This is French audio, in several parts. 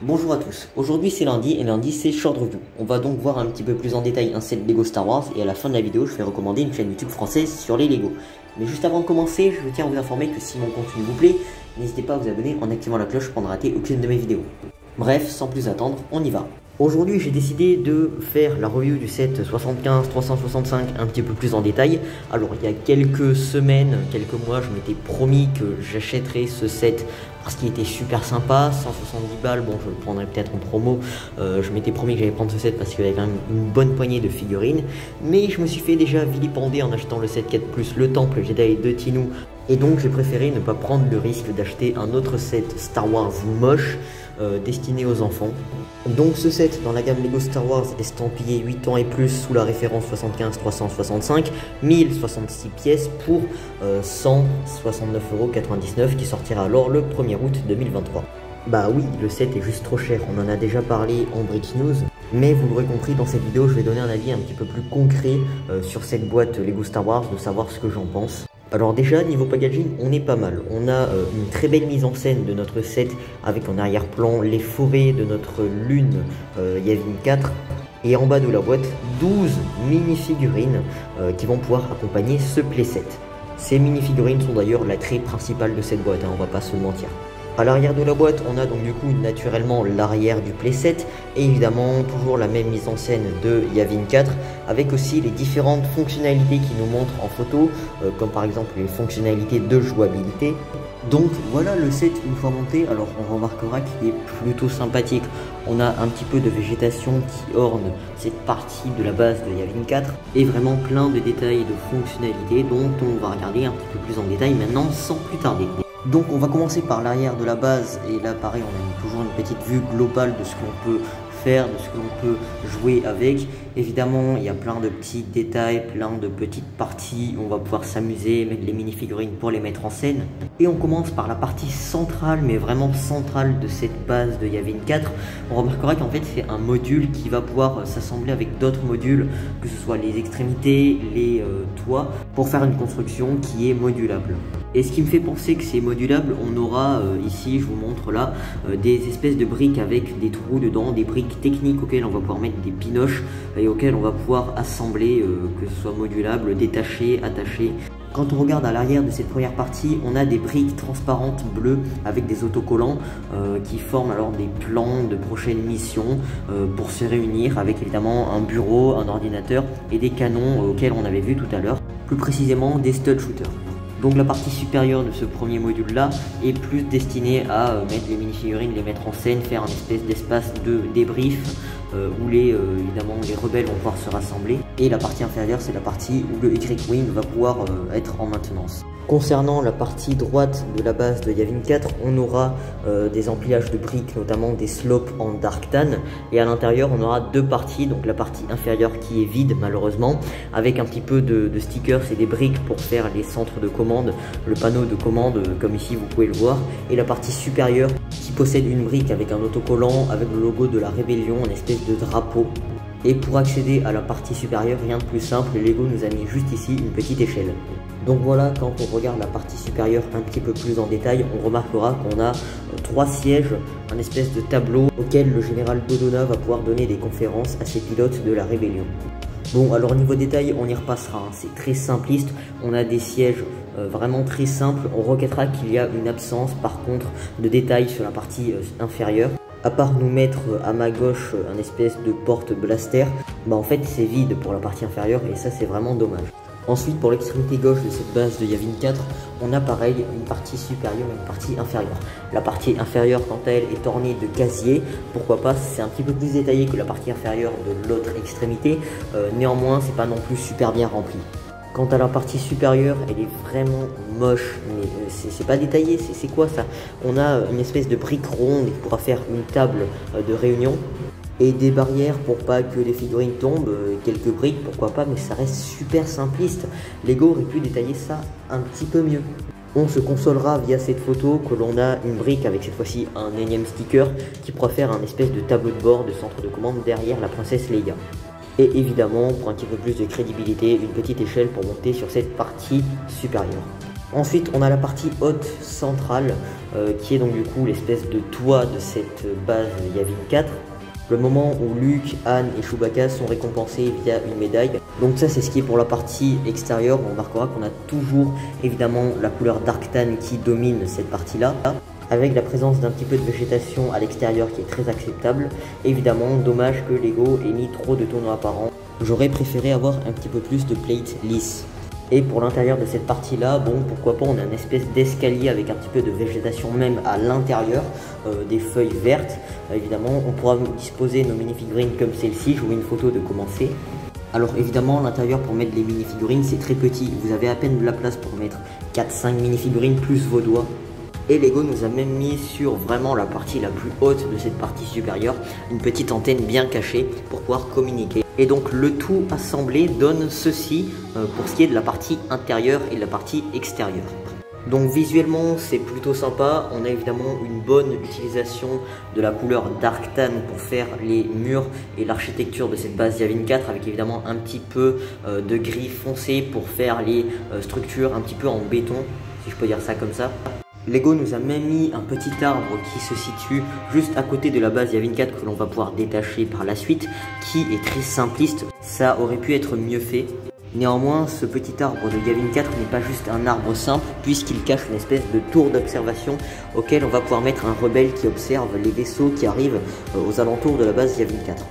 Bonjour à tous, aujourd'hui c'est lundi et lundi c'est Short Review. On va donc voir un petit peu plus en détail un set Lego Star Wars et à la fin de la vidéo je vais recommander une chaîne YouTube française sur les Lego. Mais juste avant de commencer, je tiens à vous informer que si mon contenu vous plaît, n'hésitez pas à vous abonner en activant la cloche pour ne rater aucune de mes vidéos. Bref, sans plus attendre, on y va. Aujourd'hui j'ai décidé de faire la review du set 75-365 un petit peu plus en détail. Alors il y a quelques semaines, quelques mois, je m'étais promis que j'achèterais ce set parce qu'il était super sympa, 170 balles, bon je le prendrais peut-être en promo. Je m'étais promis que j'allais prendre ce set parce qu'il y avait quand même une bonne poignée de figurines. Mais je me suis fait déjà vilipender en achetant le set 4+, le Temple Jedi de Tinu. Et donc j'ai préféré ne pas prendre le risque d'acheter un autre set Star Wars moche destiné aux enfants. Donc ce set dans la gamme Lego Star Wars estampillé 8 ans et plus sous la référence 75-365, 1066 pièces pour 169,99 € qui sortira alors le 1er août 2023. Bah oui, le set est juste trop cher, on en a déjà parlé en Break News. Mais vous l'aurez compris, dans cette vidéo je vais donner un avis un petit peu plus concret sur cette boîte Lego Star Wars, de savoir ce que j'en pense. Alors déjà, niveau packaging, on est pas mal. On a une très belle mise en scène de notre set avec en arrière-plan les forêts de notre lune Yavin 4. Et en bas de la boîte, 12 mini-figurines qui vont pouvoir accompagner ce playset. Ces mini-figurines sont d'ailleurs l'attrait principal de cette boîte, hein, on va pas se mentir. À l'arrière de la boîte, on a donc du coup naturellement l'arrière du playset et évidemment toujours la même mise en scène de Yavin 4 avec aussi les différentes fonctionnalités qui nous montrent en photo comme par exemple les fonctionnalités de jouabilité. Donc voilà le set une fois monté. Alors on remarquera qu'il est plutôt sympathique. On a un petit peu de végétation qui orne cette partie de la base de Yavin 4 et vraiment plein de détails et de fonctionnalités dont on va regarder un petit peu plus en détail maintenant sans plus tarder. Donc on va commencer par l'arrière de la base et là pareil on a toujours une petite vue globale de ce qu'on peut faire, de ce que l'on peut jouer avec. Évidemment il y a plein de petits détails, plein de petites parties où on va pouvoir s'amuser, mettre les mini-figurines pour les mettre en scène. Et on commence par la partie centrale, mais vraiment centrale de cette base de Yavin 4. On remarquera qu'en fait c'est un module qui va pouvoir s'assembler avec d'autres modules, que ce soit les extrémités, les toits, pour faire une construction qui est modulable. Et ce qui me fait penser que c'est modulable, on aura ici, je vous montre là, des espèces de briques avec des trous dedans, des briques techniques auxquelles on va pouvoir mettre des pinoches et auxquelles on va pouvoir assembler, que ce soit modulable, détaché, attaché. Quand on regarde à l'arrière de cette première partie, on a des briques transparentes bleues avec des autocollants qui forment alors des plans de prochaines missions pour se réunir avec évidemment un bureau, un ordinateur et des canons auxquels on avait vu tout à l'heure, plus précisément des stud shooters. Donc la partie supérieure de ce premier module là est plus destinée à mettre les mini-figurines, les mettre en scène, faire un espèce d'espace de débrief où évidemment les rebelles vont pouvoir se rassembler. Et la partie inférieure c'est la partie où le Y-Wing va pouvoir être en maintenance. Concernant la partie droite de la base de Yavin 4, on aura des empliages de briques, notamment des slopes en dark tan. Et à l'intérieur, on aura deux parties, donc la partie inférieure qui est vide malheureusement, avec un petit peu de stickers et des briques pour faire les centres de commande, le panneau de commande comme ici vous pouvez le voir. Et la partie supérieure qui possède une brique avec un autocollant, avec le logo de la rébellion, une espèce de drapeau. Et pour accéder à la partie supérieure, rien de plus simple, Lego nous a mis juste ici une petite échelle. Donc voilà, quand on regarde la partie supérieure un petit peu plus en détail, on remarquera qu'on a 3 sièges, un espèce de tableau auquel le général Dodonna va pouvoir donner des conférences à ses pilotes de la rébellion. Bon, alors niveau détail, on y repassera, hein. C'est très simpliste, on a des sièges vraiment très simples. On remarquera qu'il y a une absence par contre de détails sur la partie inférieure. À part nous mettre à ma gauche un espèce de porte blaster, bah en fait c'est vide pour la partie inférieure et ça c'est vraiment dommage. Ensuite pour l'extrémité gauche de cette base de Yavin 4, on a pareil une partie supérieure et une partie inférieure. La partie inférieure quant à elle est ornée de casiers, pourquoi pas, c'est un petit peu plus détaillé que la partie inférieure de l'autre extrémité, néanmoins c'est pas non plus super bien rempli. Quant à la partie supérieure, elle est vraiment moche, mais c'est pas détaillé, c'est quoi ça? On a une espèce de brique ronde qui pourra faire une table de réunion et des barrières pour pas que les figurines tombent, quelques briques pourquoi pas, mais ça reste super simpliste. Lego aurait pu détailler ça un petit peu mieux. On se consolera via cette photo que l'on a une brique avec cette fois-ci un énième sticker qui pourra faire un espèce de tableau de bord de centre de commande derrière la princesse Leia. Et évidemment, pour un petit peu plus de crédibilité, une petite échelle pour monter sur cette partie supérieure. Ensuite, on a la partie haute centrale qui est donc du coup l'espèce de toit de cette base Yavin 4. Le moment où Luke, Han et Chewbacca sont récompensés via une médaille. Donc ça c'est ce qui est pour la partie extérieure. On remarquera qu'on a toujours évidemment la couleur Darktan qui domine cette partie-là, avec la présence d'un petit peu de végétation à l'extérieur qui est très acceptable. Évidemment, dommage que Lego ait mis trop de tonneaux apparents. J'aurais préféré avoir un petit peu plus de plates lisses. Et pour l'intérieur de cette partie-là, bon, pourquoi pas, on a une espèce d'escalier avec un petit peu de végétation même à l'intérieur, des feuilles vertes. Évidemment, on pourra disposer nos minifigurines comme celle-ci. Je vous mets une photo de comment c'est. Alors évidemment, l'intérieur pour mettre les minifigurines, c'est très petit. Vous avez à peine de la place pour mettre 4-5 minifigurines plus vos doigts. Et Lego nous a même mis sur vraiment la partie la plus haute de cette partie supérieure une petite antenne bien cachée pour pouvoir communiquer. Et donc le tout assemblé donne ceci pour ce qui est de la partie intérieure et de la partie extérieure. Donc visuellement c'est plutôt sympa, on a évidemment une bonne utilisation de la couleur Darktan pour faire les murs et l'architecture de cette base Yavin 4 avec évidemment un petit peu de gris foncé pour faire les structures un petit peu en béton, si je peux dire ça comme ça. Lego nous a même mis un petit arbre qui se situe juste à côté de la base Yavin 4 que l'on va pouvoir détacher par la suite, qui est très simpliste. Ça aurait pu être mieux fait. Néanmoins, ce petit arbre de Yavin 4 n'est pas juste un arbre simple, puisqu'il cache une espèce de tour d'observation auquel on va pouvoir mettre un rebelle qui observe les vaisseaux qui arrivent aux alentours de la base Yavin 4.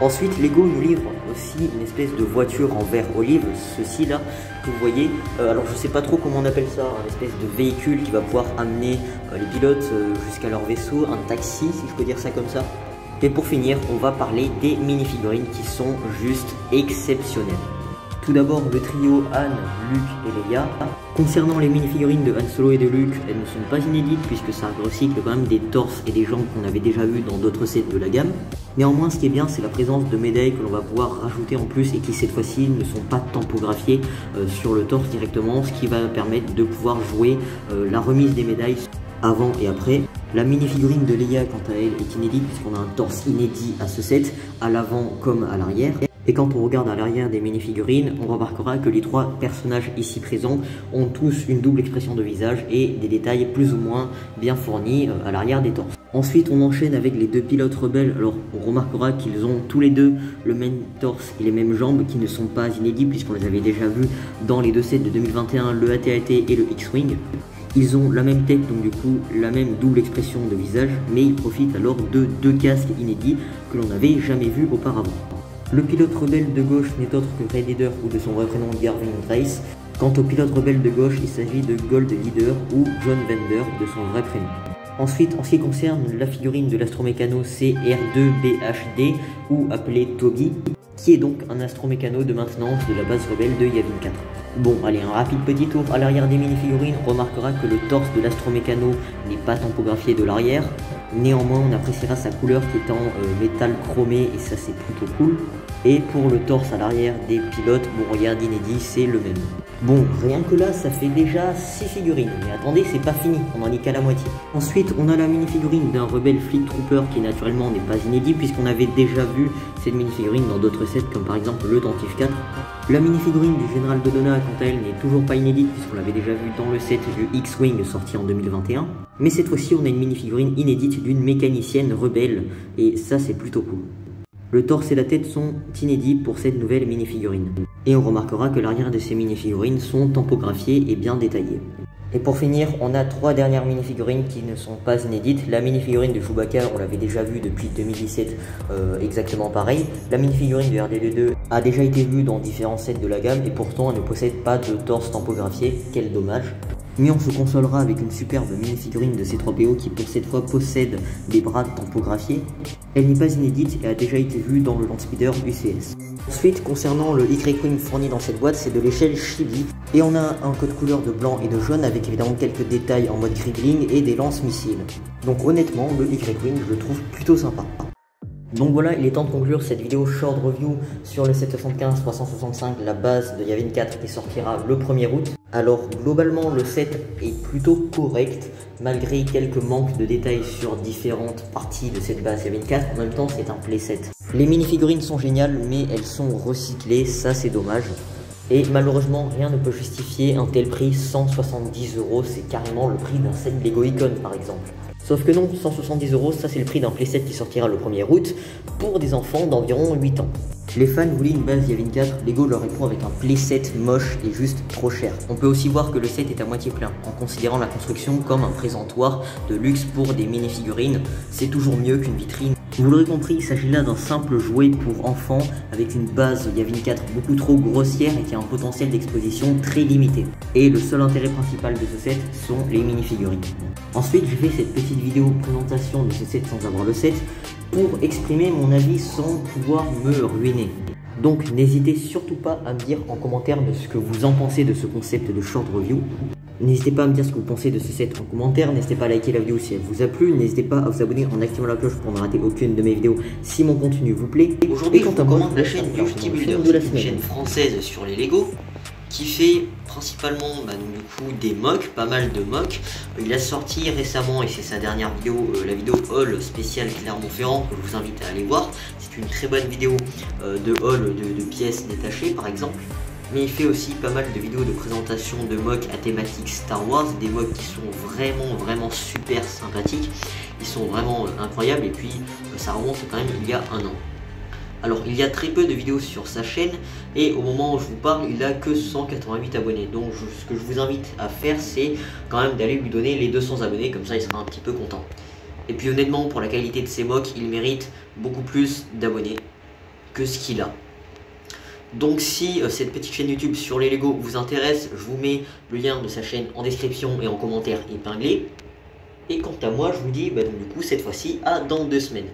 Ensuite, Lego nous livre aussi une espèce de voiture en verre olive, ceci là que vous voyez. Alors je sais pas trop comment on appelle ça, une espèce de véhicule qui va pouvoir amener les pilotes jusqu'à leur vaisseau, un taxi si je peux dire ça comme ça. Et pour finir, on va parler des minifigurines qui sont juste exceptionnelles. Tout d'abord le trio Han, Luke et Leia. Concernant les minifigurines de Han Solo et de Luke, elles ne sont pas inédites puisque ça recycle quand même des torses et des jambes qu'on avait déjà vus dans d'autres sets de la gamme. Néanmoins, ce qui est bien, c'est la présence de médailles que l'on va pouvoir rajouter en plus et qui cette fois-ci ne sont pas tampographiées sur le torse directement, ce qui va permettre de pouvoir jouer la remise des médailles avant et après. La minifigurine de Leia, quant à elle, est inédite puisqu'on a un torse inédit à ce set, à l'avant comme à l'arrière. Et quand on regarde à l'arrière des minifigurines, on remarquera que les trois personnages ici présents ont tous une double expression de visage et des détails plus ou moins bien fournis à l'arrière des torses. Ensuite, on enchaîne avec les deux pilotes rebelles. Alors, on remarquera qu'ils ont tous les deux le même torse et les mêmes jambes qui ne sont pas inédits puisqu'on les avait déjà vus dans les deux sets de 2021, le AT-AT et le X-Wing. Ils ont la même tête, donc du coup la même double expression de visage, mais ils profitent alors de deux casques inédits que l'on n'avait jamais vus auparavant. Le pilote rebelle de gauche n'est autre que Red Leader ou de son vrai prénom Garvin Grace. Quant au pilote rebelle de gauche, il s'agit de Gold Leader ou John Vender de son vrai prénom. Ensuite, en ce qui concerne la figurine de l'astromécano CR2BHD ou appelé Toby, qui est donc un astromécano de maintenance de la base rebelle de Yavin 4. Bon, allez, un rapide petit tour à l'arrière des minifigurines. On remarquera que le torse de l'astromécano n'est pas tampographié de l'arrière. Néanmoins, on appréciera sa couleur qui est en métal chromé et ça c'est plutôt cool. Et pour le torse à l'arrière des pilotes, bon, regarde inédit, c'est le même. Bon, rien que là, ça fait déjà 6 figurines. Mais attendez, c'est pas fini, on en est qu'à la moitié. Ensuite, on a la minifigurine d'un rebelle Fleet Trooper qui naturellement n'est pas inédit puisqu'on avait déjà vu cette minifigurine dans d'autres sets comme par exemple le Tantive 4. La minifigurine du général Dodonna, quant à elle, n'est toujours pas inédite puisqu'on l'avait déjà vu dans le set du X-Wing sorti en 2021. Mais cette fois-ci, on a une minifigurine inédite d'une mécanicienne rebelle et ça c'est plutôt cool. Le torse et la tête sont inédits pour cette nouvelle minifigurine. Et on remarquera que l'arrière de ces minifigurines sont tampographiées et bien détaillées. Et pour finir, on a 3 dernières minifigurines qui ne sont pas inédites. La minifigurine de Chewbacca, on l'avait déjà vue depuis 2017, exactement pareil. La minifigurine de RDD2 a déjà été vue dans différents sets de la gamme et pourtant elle ne possède pas de torse tampographié, quel dommage. Mais on se consolera avec une superbe minifigurine de C3PO qui pour cette fois possède des bras tampographiés. Elle n'est pas inédite et a déjà été vue dans le Landspeeder UCS. Ensuite, concernant le Y-Wing fourni dans cette boîte, c'est de l'échelle Chibi. Et on a un code couleur de blanc et de jaune avec évidemment quelques détails en mode Kriegling et des lance-missiles. Donc honnêtement, le Y-Wing, je le trouve plutôt sympa. Donc voilà, il est temps de conclure cette vidéo short review sur le 775-365, la base de Yavin 4 qui sortira le 1er août. Alors globalement le set est plutôt correct malgré quelques manques de détails sur différentes parties de cette base Yavin 4. En même temps c'est un playset. Les minifigurines sont géniales mais elles sont recyclées, ça c'est dommage. Et malheureusement, rien ne peut justifier un tel prix. 170 €, c'est carrément le prix d'un set Lego Icon par exemple. Sauf que non, 170 €, ça c'est le prix d'un playset qui sortira le 1er août pour des enfants d'environ 8 ans. Les fans voulaient une base Yavin 4, Lego leur répond avec un playset moche et juste trop cher. On peut aussi voir que le set est à moitié plein, en considérant la construction comme un présentoir de luxe pour des mini-figurines. C'est toujours mieux qu'une vitrine. Vous l'aurez compris, il s'agit là d'un simple jouet pour enfants avec une base Yavin 4 beaucoup trop grossière et qui a un potentiel d'exposition très limité. Et le seul intérêt principal de ce set sont les mini-figurines. Ensuite, j'ai fait cette petite vidéo présentation de ce set sans avoir le set pour exprimer mon avis sans pouvoir me ruiner. Donc n'hésitez surtout pas à me dire en commentaire de ce que vous en pensez de ce concept de short review. N'hésitez pas à me dire ce que vous pensez de ce set en commentaire, n'hésitez pas à liker la vidéo si elle vous a plu, n'hésitez pas à vous abonner en activant la cloche pour ne rater aucune de mes vidéos si mon contenu vous plaît. Aujourd'hui, je vous recommande la chaîne Beauty Builder, une chaîne française sur les Lego qui fait principalement du coup des mocks, pas mal de mocks. Il a sorti récemment, et c'est sa dernière vidéo, la vidéo haul spéciale Clermont-Ferrand que je vous invite à aller voir. C'est une très bonne vidéo de haul de pièces détachées par exemple. Mais il fait aussi pas mal de vidéos de présentation de mocks à thématique Star Wars, des mocks qui sont vraiment super sympathiques. Ils sont vraiment incroyables et puis ça remonte quand même il y a un an. Alors il y a très peu de vidéos sur sa chaîne et au moment où je vous parle il a que 188 abonnés. Donc ce que je vous invite à faire c'est quand même d'aller lui donner les 200 abonnés, comme ça il sera un petit peu content. Et puis honnêtement pour la qualité de ses mocks il mérite beaucoup plus d'abonnés que ce qu'il a. Donc si cette petite chaîne YouTube sur les Lego vous intéresse, je vous mets le lien de sa chaîne en description et en commentaire épinglé. Et quant à moi je vous dis du coup cette fois-ci à dans 2 semaines.